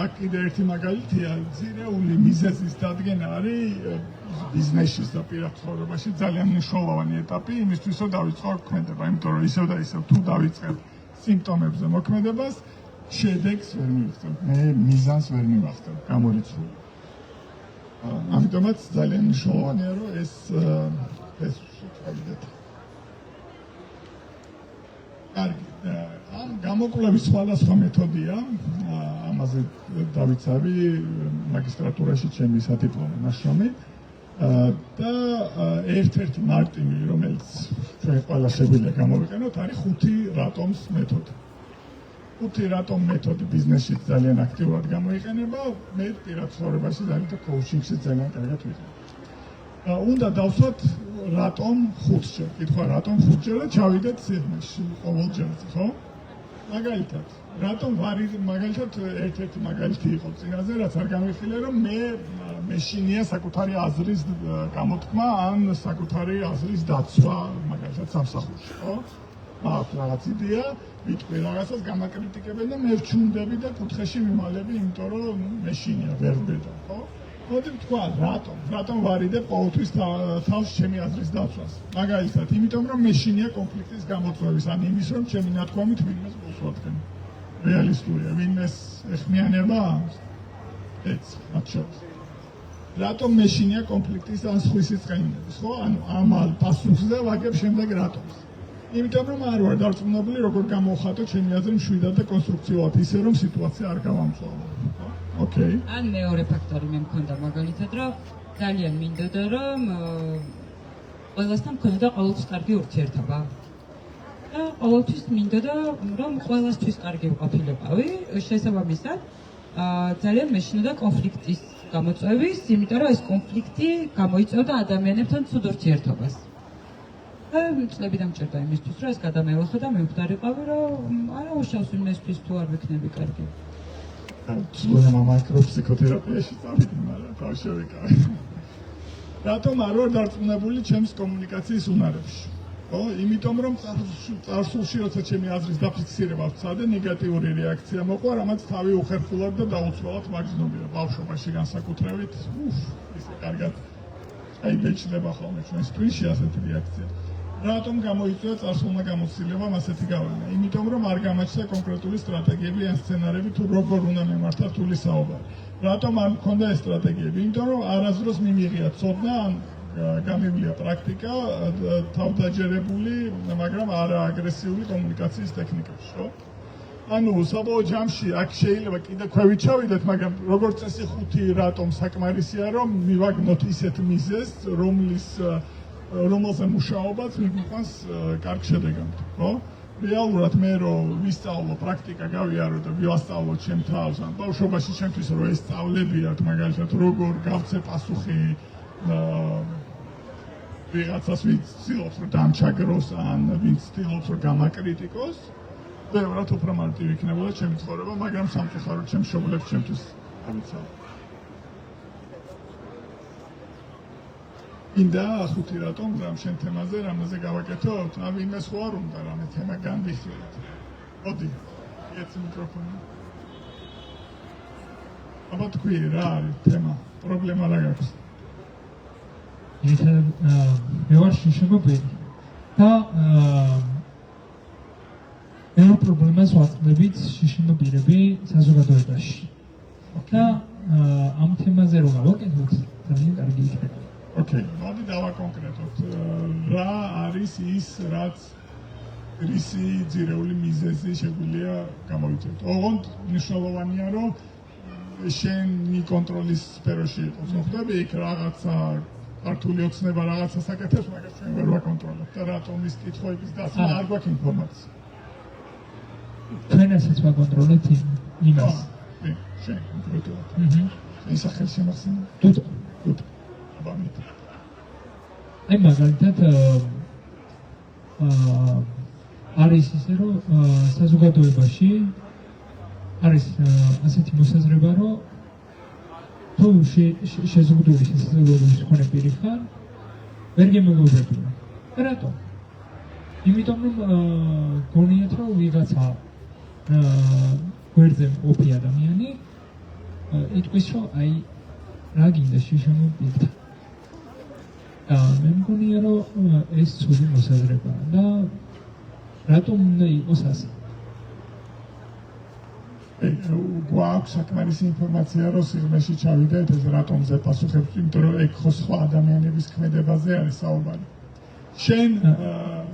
აქ კიდე ერთი მაგალითია, ძირეული მიზეზის დადგენა არის ბიზნესში და პირად ცხოვრებაში ძალიან მნიშვნელოვანი ეტაპი იმისთვის, რომ დავიწყო ქმედება, იმიტომ რომ ისევ და ისევ თუ დავიწყებ სიმპტომებზე მოქმედებას, შედეგს ვერ მივიღებ. მე მიზანს ვერ მივახდებ, გამორიცხული. ამიტომაც ძალიან მნიშვნელოვანია, რომ ეს შევიდეთ. კარგი. ამ გამოკვლევის სხვადასხვა მეთოდია, ამაზე დავიცავი მაგისტრატურაში ჩემი სადიპლომო ნაშრომი. და ერთ-ერთი მარტივი, რომელიც ჩვენ ყველა შეგვიძლია გამოვიყენოთ, არის 5 რატომს მეთოდი. 5 რატომ მეთოდი ბიზნესში ძალიან აქტიურად გამოიყენება, მე პირად ცხოვრებაში და კოუჩინგში ძალიან კარგად ვიყენებ. უნდა დავსვათ რატომ 5-ჯერ, კითხვა რატომ 5-ჯერ და ჩავიდეთ სიღრმეში ყოველჯერზე, ხო? მაგალითად, რატომ მაგალითად ერთ-ერთი მაგალითი იყო წინაზე, რაც არ გამიხილე, რომ მე მეშინია საკუთარი აზრის გამოთქმა ან საკუთარი აზრის დაცვა, მაგალითად სამსახურში, ხო? მაქვს რაღაც იდეა, ვიტყვი რაღაცას გამაკრიტიკებენ და მე ვჩუნდები და კუთხეში ვიმალები, იმიტომ რომ მეშინია, ვერ ვბედავ, ხო? მოდი ვთქვა, რატომ ვარიდებ ყოველთვის თავს ჩემი აზრის დაცვას. მაგალითად, იმიტომ რომ მეშინია კონფლიქტის გამოწვევის, ან იმის რომ ჩემი ნათქვამით ვინმეს მოსვადგენ. რეალისტურია, ვინმეს ეხმიანება ეს მათ შორის. რატომ მეშინია კონფლიქტის ან სხვისი წყენდების, ხო? ანუ ამ პასუხზე ვაგებ შემდეგ რატომს. იმიტომ რომ არ ვარ დარწმუნებული, როგორ გამოვხატო ჩემი აზრი მშვიდად და კონსტრუქციულად, ისე რომ სიტუაცია არ გავამწვავო. ოკეი. ან მეორე ფაქტორი მე მქონდა მაგალითად, რომ ძალიან მინდოდა რომ ყველასთან მქონოდა ყოველთვის კარგი ურთიერთობა. და ყოველთვის მინდოდა რომ ყველასთვის კარგი ვყოფილიყავი, შესაბამისად ძალიან მეშინოდა კონფლიქტის გამოწვევის, იმიტომ რომ ეს კონფლიქტი გამოიწვევდა ადამიანებთან ცუდ ურთიერთობას. წლები დამჭირდა იმისთვის, რომ ეს გადამეოხო და მივხვდარიყავი, რომ არა უშავს იმისთვის თუ არ ვიქნები კარგი. ცუდა მაკროფსიქოთერაპიაში წავიდი, მაგრამ თავშევიკავი. რატომ არ ვარ დარწმუნებული ჩემს კომუნიკაციის უნარებში? იმიტომ რომ წარსულში როცა ჩემი აზრის დაფიქსირება ვცადე, ნეგატიური რეაქცია მოყვა, რამაც თავი უხერხულად და დაუცველად მაგზნობია. ბავშვობაში განსაკუთრებით, ისე კარგად აიბეჭდება ხოლმე ჩვენს თვისში ასეთი რეაქცია. რატომ გამოიწვია წარსულმა გამოცდილებამ ასეთი გავლენა? იმიტომ რომ არ გამაჩნდა კონკრეტული სტრატეგიები ან სცენარები თუ როგორ უნდა მემართა რთული საუბარი. რატომ არ მქონდა ეს სტრატეგიები? იმიტომ რომ არასდროს მიმიღია ცოდნა ან გამივლია პრაქტიკა თავდაჯერებული, მაგრამ არა აგრესიული კომუნიკაციის ტექნიკებში, ხო? ანუ საბოლოო ჯამში აქ შეიძლება კიდე ქვევით ჩავიდეთ, მაგრამ როგორც წესი ხუთი რატომ საკმარისია, რომ მივაგნოთ ისეთ მიზეზს, რომელზე მუშაობაც მიგვიყვანს კარგ შედეგად, ხო? რეალურად მე რომ ვისწავლო პრაქტიკა გავიარო და ვიასწავლო ჩემ თავს, ან ბავშვობაში ჩემთვის რომ ეს სწავლებიათ, მაგალითად როგორ გავცე პასუხი ვიღაცას ვინც ცდილობს რომ დამჩაგროს ან ვინც ცდილობს რომ გამაკრიტიკოს, ბევრად უფრო მარტივი იქნებოდა ჩემი ცხოვრება, მაგრამ სამწუხაროდ ჩემს მშობლებს ჩემთვის ავიცავ. ინდა ხუთი რატომ რამ შენ თემაზე რამაზე გავაკეთოთ? იმას ხო არ უნდა რამე თემა განვიხილოთ. მოდი, ეცი მიკროფონი. აბა თქვი რა არის თემა? პრობლემა რა გაქვს? მე ვარ შიშობები და მე პრობლემას ვაწყდებით შიშობირები საზოგადოებაში. და ამ თემაზე რო გავაკეთოთ, ძალიან კარგი იქნება. ოკეი, მოდი დავაკონკრეტოთ. რა არის ის, რაც რისი ძირეული მიზეზი შეგვიძლია გამოვიწევთ? ოღონდ მნიშვნელოვანია, რომ შენი კონტროლის სფეროში იყოს. ხვდები იქ რაღაცა ქართული ოცნება რაღაცა საკეთებს, მაგრამ ჩვენ ვერ ვაკონტროლებთ და რატომ ის კითხვების დასმა არ გვაქვს ინფორმაცია. ჩვენ ასაც ვაკონტროლებთ იმას. შენ კონკრეტულად. ის სახელი შემახსენე. თუთო. აი მაგალითად არის ისე რომ საზოგადოებაში არის ასეთი მოსაზრება რომ თუ შეზღუდული შესაძლებლობის მქონე პირი ხარ, ვერ გემეგობრებია. რატომ? იმიტომ რომ გონიათ რომ ვიღაცა გვერდზე მყოფი ადამიანი იტყვის რომ აი რა გინდა შიშამობილთა. მე მგონია რომ ეს ცუდი მოსაზრებაა და რატომ უნდა იყოს ასე? გვაქვს საკმარისი ინფორმაცია რომ სიღრმეში ჩავიდეთ ეს რატომზე პასუხებს, იმიტომ რომ ეგ ხო სხვა ადამიანების ქმედებაზე არის საუბარი.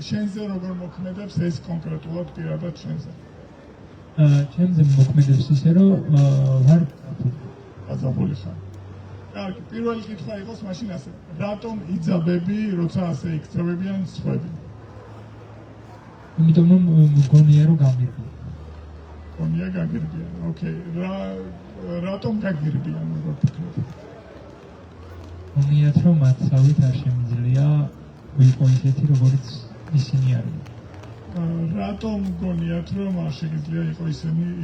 შენზე როგორ მოქმედებს ეს კონკრეტულად პირადად შენზე? ჩემზე მოქმედებს ისე რომ ვარ გაზაფხული ხარ. კარგი, პირველი კითხვა იყოს მაშინ ასე. რატომ იძაბები, როცა ასე იქცევებიან სხვები? იმიტომ რომ მგონია რომ გამირბია. მგონია გაგირბიან. ოკეი. რატომ გაგირბიან, როგორ ფიქრობ? მგონიათ რომ მათსავით არ შემიძლია ვიყო ისეთი როგორც ისინი არიან. რატომ მგონიათ რომ არ შეგიძლია იყო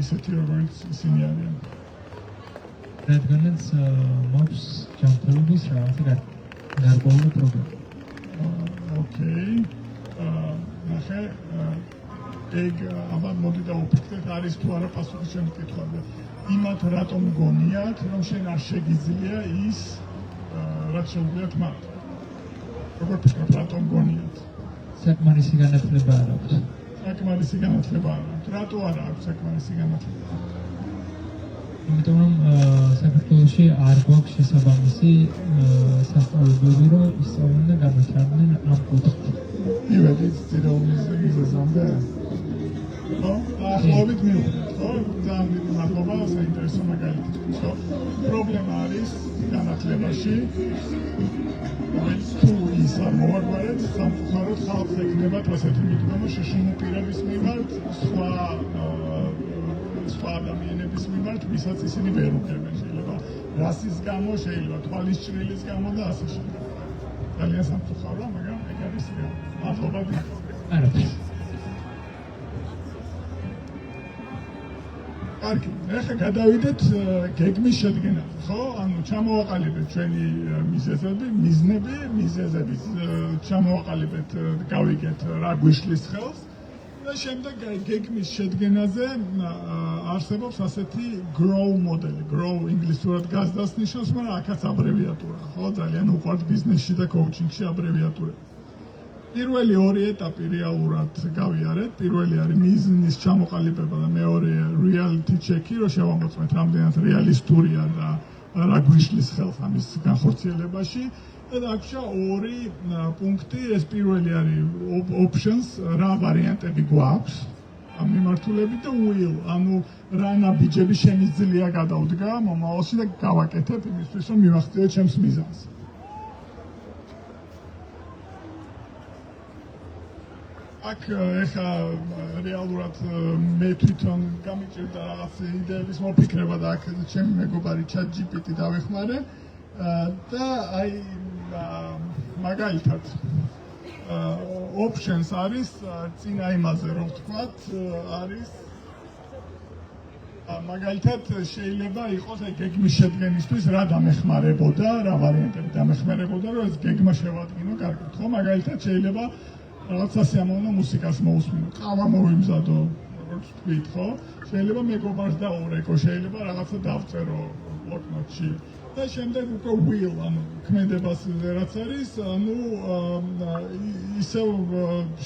ისეთი როგორც ისინი არიან? რადგანაც მაქვს ჯანმრთელობის რაღაცა გარკვეული პრობლემა. ოკეი. ნახე, ეგ აბა მოდი დავუფიქრეთ, არის თუ არა პასუხი ჩემს კითხვაზე. იმათ რატომ მგონიათ, რომ შენ არ შეგიძლია ის, რაც შეუძლიათ მათ? როგორ ფიქრობ, რატომ მგონიათ? საკმარისი განათლება არ აქვს. საკმარისი განათლება არ აქვს. რატო არ აქვს საკმარისი განათლება? იმიტომ რომ საქართველოში არ გვაქვს შესაბამისი სასწავლებლები, რომ ისწავლენ და განვითარდნენ ამ კუთხით. ივედით ძირეულის მიზეზამდე. დაახლოებით მივხვდით, ხო? ძალიან დიდი მადლობა საინტერესო მაგალითისთვის, ხო? პრობლემა არის განათლებაში, რომელიც თუ ის არ მოვაგვარეთ, სამწუხაროდ ხალხს ექნებათ ასეთი მიდგომა შშმ პირების მიმართ, სხვა ადამიანების მიმართ, ვისაც ისინი ვერ უგებენ, შეიძლება რასის გამო, შეიძლება თვალის ჭრილის გამო და ასე შემდეგ. ძალიან სამწუხაროა, მაგრამ ეგ არის რეალობა. მადლობა დიდად. არაფერი. კარგი, ეხლა გადავიდეთ გეგმის შედგენაზე, ხო? ანუ ჩამოვაყალიბეთ ჩვენი მიზეზები, ჩამოვაყალიბეთ, გავიგეთ რა გვიშლის ხელს და შემდეგ გეგმის შედგენაზე არსებობს ასეთი grow მოდელი. grow ინგლისურად გაზდას ნიშნავს, მაგრამ აქაც აბრევიატურა, ხო? ძალიან უყვართ ბიზნესში და კოუჩინგში აბრევიატურები. პირველი ორი ეტაპი რეალურად გავიარეთ. პირველი არის მიზნის ჩამოყალიბება და მეორე reality check-ი, რომ შევამოწმეთ რამდენად რეალისტურია და რა გვიშლის ხელს ამის განხორციელებაში. და აქშა ორი პუნქტი, ეს პირველი არის options, რა ვარიანტები გვაქვს ამ მიმართულებით და will, ანუ რა ნაბიჯები შემიძლია გადავდგა მომავალში და გავაკეთებ იმისთვის, რომ მივახციოთ ჩემს მიზანს. აქ ეხა რეალურად მე თვითონ გამიჭირდა რაღაც იდეების მოფიქრება და აქ ჩემი მეგობარი ChatGPT დავეხმარე და აი მაგალითად options არის წინა იმაზე რომ ვთქვათ არის მაგალითად შეიძლება იყოს აი გეგმის შედგენისთვის რა დამეხმარებოდა, რა ვარიანტები დამეხმარებოდა, რომ ეს გეგმა შევადგინო კარგად, ხო? მაგალითად შეიძლება რაღაც სასიამოვნო მუსიკას მოусმინო, ყავა მოვიმზადო, როგორც თქვით, ხო? შეიძლება მეგობარს დაურეკო, შეიძლება რაღაცა დავწერო ბლოკნოტში. და შემდეგ უკვე will, ანუ ქმედებას რაც არის, ანუ ისევ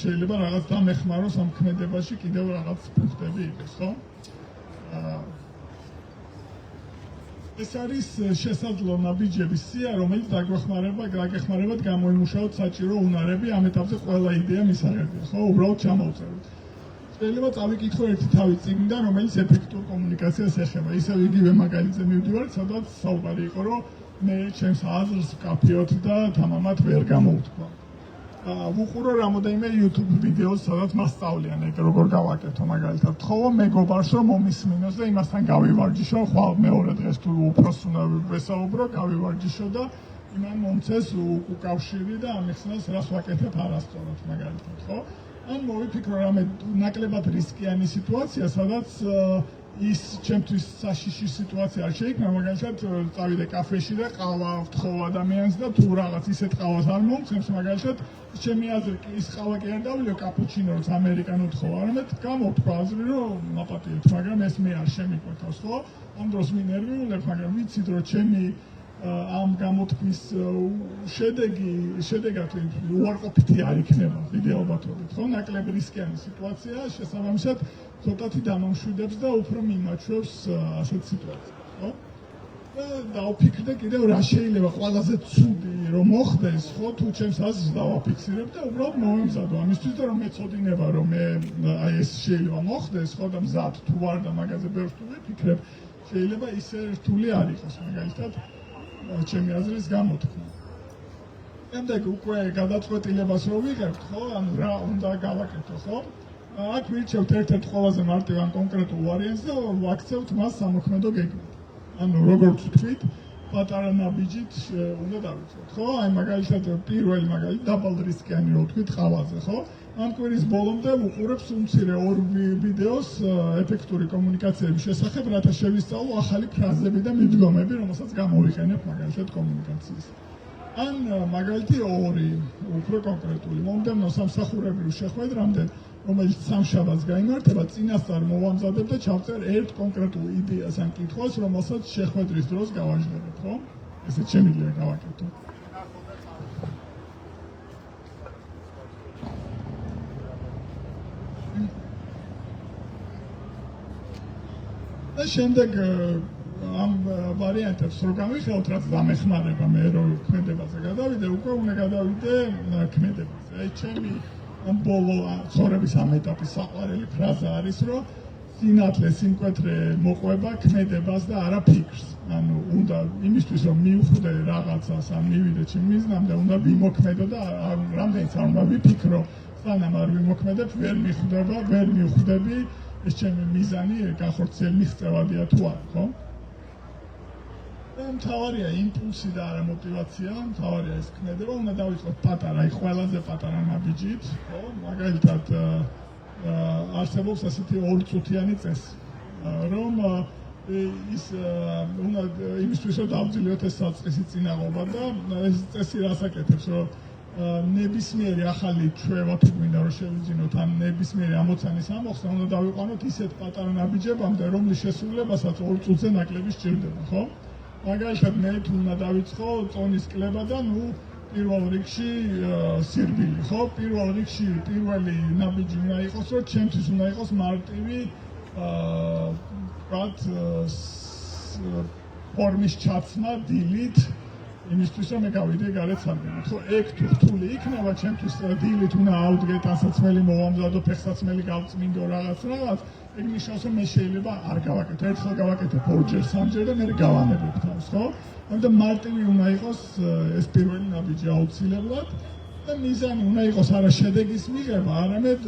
შეიძლება რაღაც დამეხმაროს ამ ქმედებაში კიდევ რაღაც პუნქტები იყოს, ხო? ეს არის შესაძლო ნაბიჯების სია, რომელიც დაგეხმარებათ გამოიმუშაოთ საჭირო უნარები, ამ ეტაპზე ყველა იდეა მისაღებია, ხო? უბრალოდ ჩამოვწეროთ. შეიძლება წავიკითხო ერთი თავი წიგნიდან, რომელიც ეფექტურ კომუნიკაციას ეხება. ისევ იგივე მაგალითზე მივდივართ, სადაც საუბარი იყო, რომ მე ჩემს აზრს ვკაფიოთ და თამამად ვერ გამოვთქვა. ვუყურო რამოდენიმე YouTube ვიდეოს, სადაც მასწავლიან ეგ როგორ გავაკეთო მაგალითად. თხოვო მეგობარს რომ მომისმინოს და იმასთან გავივარჯიშო, ხვალ მეორე დღეს თუ უფროს უნდა ვესაუბრო, გავივარჯიშო და იმან მომცეს უკავშირი და ამიხსნას რას ვაკეთებ არასწორად მაგალითად, ხო? ან მოვიფიქრო რამე ნაკლებად რისკიანი სიტუაცია, სადაც ის ჩემთვის საშიში სიტუაცია არ შეიქმნა, მაგალითად წავიდე კაფეში და ყავა ვთხოვ ადამიანს და თუ რაღაც ისეთ ყავას არ მომცემს, მაგალითად ჩემი აზრით ის ყავა კი არ დავლიო კაპუჩინოს ამერიკანო ვთხოვ, არამედ გამოვთქვა აზრი რომ მაპატიეთ, მაგრამ ეს მე არ შემიკვეთავს, ხო? ამ დროს მინერვიულებ, მაგრამ ვიცით რომ ჩემი ამ გამოთქმის შედეგად უარყოფითი არ იქნება ვიდეობათობით, ხო? ნაკლები რისკიანი სიტუაცია, შესაბამისად ცოტათი დამამშვიდებს და უფრო მიმაჩვევს ასეთ სიტუაციას, ხო? და დავფიქრდე კიდევ რა შეიძლება ყველაზე ცუდი რომ მოხდეს, ხო? თუ ჩემს აზრს დავაფიქსირებ და უბრალოდ მოვემზადო ამისთვის და რომ მეწოდინება რომ მე აი ეს შეიძლება მოხდეს, ხო? და მზად თუ ვარ და მაგაზე ბევრს თუ ვიფიქრებ, შეიძლება ისე რთული არ იყოს, მაგალითად ჩემი აზრის გამოთქმა. შემდეგ უკვე გადაწყვეტილებას რო ვიღებთ, ხო? ანუ რა უნდა გავაკეთო, ხო? აქ ვირჩევთ ერთ-ერთ ყველაზე მარტივ ან კონკრეტულ ვარიანტს და ვაქცევთ მას სამოქმედო გეგმით. ანუ როგორც ვთქვით, პატარა ნაბიჯით უნდა დავიწყოთ, ხო? აი მაგალითად პირველი მაგალითად დაბალ რისკიანი რო ვთქვით ყავაზე, ხო? ამ კვირის ბოლომდე ვუყურებ უმცირე ორ ვიდეოს ეფექტური კომუნიკაციების შესახებ, რათა შევისწავლო ახალი ფრაზები და მიდგომები, რომელსაც გამოვიყენებ მაგალითად კომუნიკაციის. ან მაგალითი ორი უფრო კონკრეტული მომდევნო სამსახურებრივ შეხვედრამდე, რომელიც სამშაბათს გაიმართება, წინასწარ მოვამზადებ და ჩავწერ ერთ კონკრეტულ იდეას ან კითხვას, რომელსაც შეხვედრის დროს გავაჟღერებ, ხო? ესეც შემიძლია გავაკეთო. და შემდეგ ამ ვარიანტებს რო გამიხელოთ, რაც დამეხმარება მე რო ქმედებაზე გადავიდე, უკვე უნდა გადავიდე ქმედებაზე. აი ჩემი ამ ბოლო ცხოვრების ამ ეტაპის საყვარელი ფრაზა არის, რომ სინათლე, სიმკვეთრე მოყვება ქმედებას და არა ფიქრს. ანუ უნდა იმისთვის რომ მივხვდე რაღაცას, ან მივიდე ჩემ მიზნამდე, უნდა ვიმოქმედო და რამდენიც არ უნდა ვიფიქრო, სანამ არ ვიმოქმედებ, ვერ მივხვდები ეს ჩემი მიზანი განხორციელ მიღწევადია თუ არა, ხო? და მთავარია იმპულსი და არა мотиваცია, მთავარია ეს ქმედება, უნდა დავიწყოთ პატარა, აი ყველაზე პატარა ნაბიჯით, ხო? მაგალითად არსებობს ასეთი ორწუთიანი წესი, რომ ის უნდა იმისთვის რომ დავძლიოთ ეს საწყისი წინაღობა და ეს წესი რას აკეთებს, რომ ნებისმიერი ახალი ჩვევა თუ გვინდა რომ შევიძინოთ ან ნებისმიერი ამოცანის ამოხსნა უნდა დავიყვანოთ ისეთ პატარა ნაბიჯებამდე, რომლის შესრულებასაც 2 წუთზე ნაკლები სჭირდება, ხო? მაგალითად მე თუ უნდა დავიწყო წონის კლება და ნუ პირველ რიგში სირბილი, ხო? პირველ რიგში პირველი ნაბიჯი უნდა იყოს, რომ ჩემთვის უნდა იყოს მარტივი ვთქვათ ფორმის ჩაცმა დილით იმისთვის რომ მე გავიდე გარეთ სარგებლად, ხო? ეგ თუ რთული იქნება ჩემთვის დილით უნდა ავდგე ტანსაცმელი მოვამზადო, ფეხსაცმელი გავწმინდო რაღაც, ეგ ნიშნავს რომ მე შეიძლება არ გავაკეთო, ერთხელ გავაკეთებ 2-ჯერ, 3-ჯერ და მე გავანებებ თავს, ხო? ამიტომ მარტივი უნდა იყოს ეს პირველი ნაბიჯი აუცილებლად და მიზანი უნდა იყოს არა შედეგის მიღება, არამედ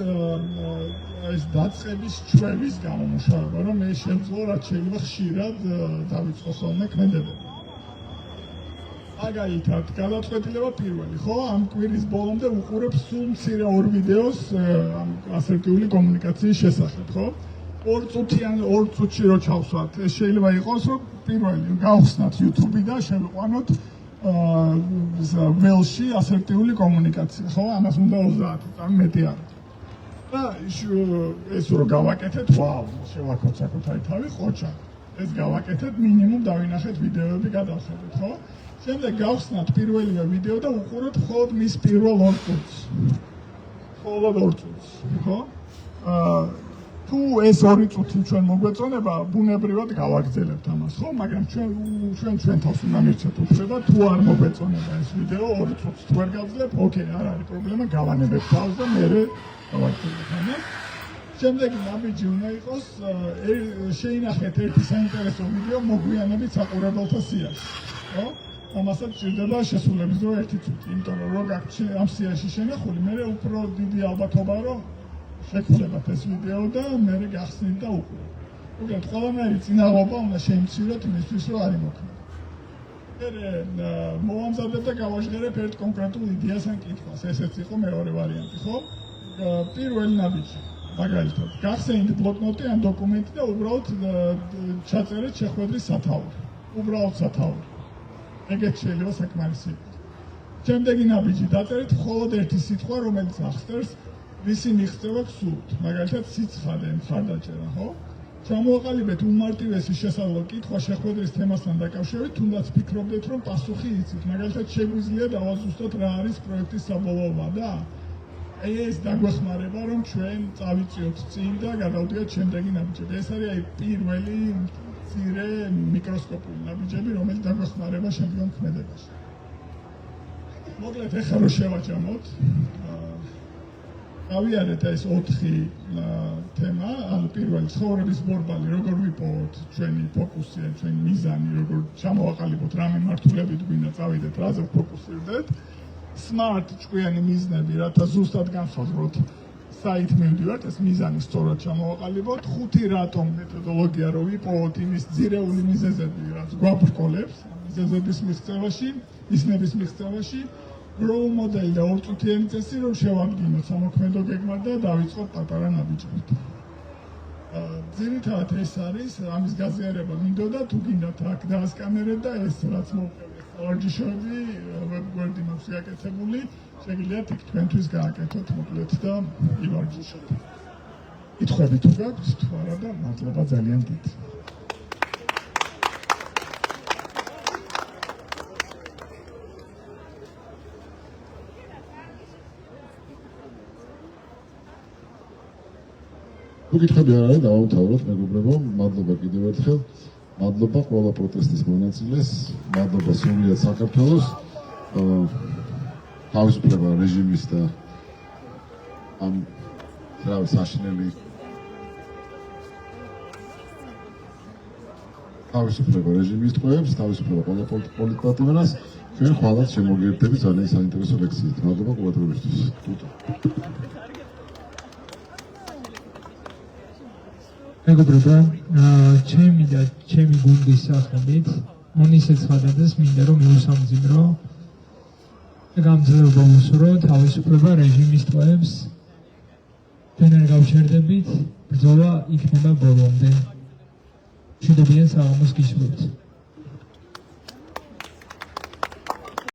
ეს დაწყების ჩვევის გამომუშავება, რომ მე შევძლო რაც შეიძლება ხშირად დავიწყო ხოლმე ქმედებები. მაგალითად, გადაწყვეტილება პირველი, ხო? ამ კვირის ბოლომდე უყურებ სულ მცირე 2 ვიდეოს ასერტიული კომუნიკაციის შესახებ, ხო? 2 წუთში რო ჩავსვათ, ეს შეიძლება იყოს, რომ პირველი გავხსნათ YouTube-ი და შევიყვანოთ ველში ასერტიული კომუნიკაცია, ხო? ამას უნდა 30 წამი მეტი არა. და ეს რო გავაკეთეთ, ვაუ, შევაქოცაკოთ აი თავი ხოჭა. ეს გავაკეთეთ, მინიმუმ დავინახეთ ვიდეოები გადავხედეთ, ხო? შემდეგ გავხსნათ პირველივე ვიდეო და უყუროთ მხოლოდ მის პირველ 2 წუთს. მხოლოდ 2 წუთს, ხო? თუ ეს 2 წუთი ჩვენ მოგვეწონება, ბუნებრივად გავაგრძელებთ ამას, ხო? მაგრამ ჩვენ თავს უნდა მივცეთ უფლება, თუ არ მოგვეწონება ეს ვიდეო 2 წუთს თუ არ გავძლებ, ოკეი, არ არის პრობლემა, გავანებებ თავს და მე გავაგრძელებთ ამას. შემდეგი ნაბიჯი უნდა იყოს, შეინახეთ ერთი საინტერესო ვიდეო მოგვიანებით საყურებელთა სიაში, ხო? ამასაც ჭირდება შესრულების დრო 1 წუთი, იმიტომ რომ რო გაქვთ ამ სიაში შენახული, მე უფრო დიდი ალბათობა რომ შეგხვდებათ ეს ვიდეო და მე გახსნით და უყურებთ. უბრალოდ ყველანაირი წინაღობა უნდა შეიმციროთ იმისთვის, რომ არ იმოქმედო. მე მოვამზადებ და გავაჟღერებ ერთ კონკრეტულ იდეას ან კითხვას, ესეც იყო მეორე ვარიანტი, ხო? პირველი ნაბიჯი. მაგალითად, გახსენით ბლოკნოტი ან დოკუმენტი და უბრალოდ ჩაწერეთ შეხვედრის სათაური. უბრალოდ სათაური. ეგეც შეიძლება საკმარისი იყოს. შემდეგი ნაბიჯი, დაწერეთ მხოლოდ ერთი სიტყვა, რომელიც ახსნებს ვისი მიღწევა გსურთ. მაგალითად, სიცხადე, მხარდაჭერა, ხო? ჩამოაყალიბეთ უმარტივესი შესაძლო კითხვა შეხვედრის თემასთან დაკავშირებით, თუნდაც ფიქრობდეთ, რომ პასუხი იცით. მაგალითად, შეგვიძლია დავაზუსტოთ რა არის პროექტის საბოლოო ვადა? აი ეს დაგვეხმარება, რომ ჩვენ წავიწიოთ წინ და გადავდიოთ შემდეგი ნაბიჯები. ეს არის აი პირველი მცირე მიკროსკოპული ნაბიჯები, რომელიც დაგვეხმარება შემდგომ ქმედებაში. მოკლედ, ეხლა რო შევაჯამოთ, გავიარეთ ეს 4 თემა, ანუ პირველი ცხოვრების ბორბალი, როგორ ვიპოვოთ ჩვენი ფოკუსი, ჩვენი მიზანი, როგორ ჩამოვაყალიბოთ რა მიმართულებით გვინდა წავიდეთ, რაზე ვფოკუსირდეთ. Smart ჭკვიანი მიზნები, რათა ზუსტად განსაზღვროთ საით მივდივართ, ეს მიზანი სწორად ჩამოვაყალიბოთ. 5 რატომ მეთოდოლოგია რო ვიპოვოთ იმის ძირეული მიზეზები, რაც გვაბრკოლებს მიზეზების მიღწევაში, მიზნების მიღწევაში. Role model და 2 წუთიანი წესი რომ შევადგინოთ სამოქმედო გეგმა და დავიწყოთ პატარა ნაბიჯებით. ძირითადად ეს არის, ამის გაზიარება მინდოდა, თუ გინდათ აქ დაასკანერეთ და ეს რაც მოვყევთ ვარჯიშები, ვებგვერდი მაქვს გაკეთებული, შეგიძლიათ იქ თქვენთვის გააკეთოთ მოკლედ და ივარჯიშოთ. კითხვები თუ გაქვთ, თუ არა და მადლობა ძალიან დიდი. თუ კითხები არ არის, დავამთავროთ მეგობრებო, მადლობა კიდევ ერთხელ. მადლობა ყველა პროტესტის მონაწილეს, მადლობა სრულიად საქართველოს თავისუფლება რეჟიმის და ამ საშინელი თავისუფლება რეჟიმის ტყვეებს, თავისუფლება პოლიტპატიმრას, ჩვენ ხვალად შემოგერთდებით ძალიან საინტერესო ლექციით. მადლობა ყურადღებისთვის. მეგობრებო, ჩემი და ჩემი გუნდის სახელით ონისე ცხადაძეს მინდა რომ მიუსამძიმრო გამძლეობა უსურო, თავისუფლება რეჟიმის ტყვეებს. ჩვენ არ გავჩერდებით, ბრძოლა იქნება ბოლომდე. მშვიდობიან საღამოს გისურვებთ.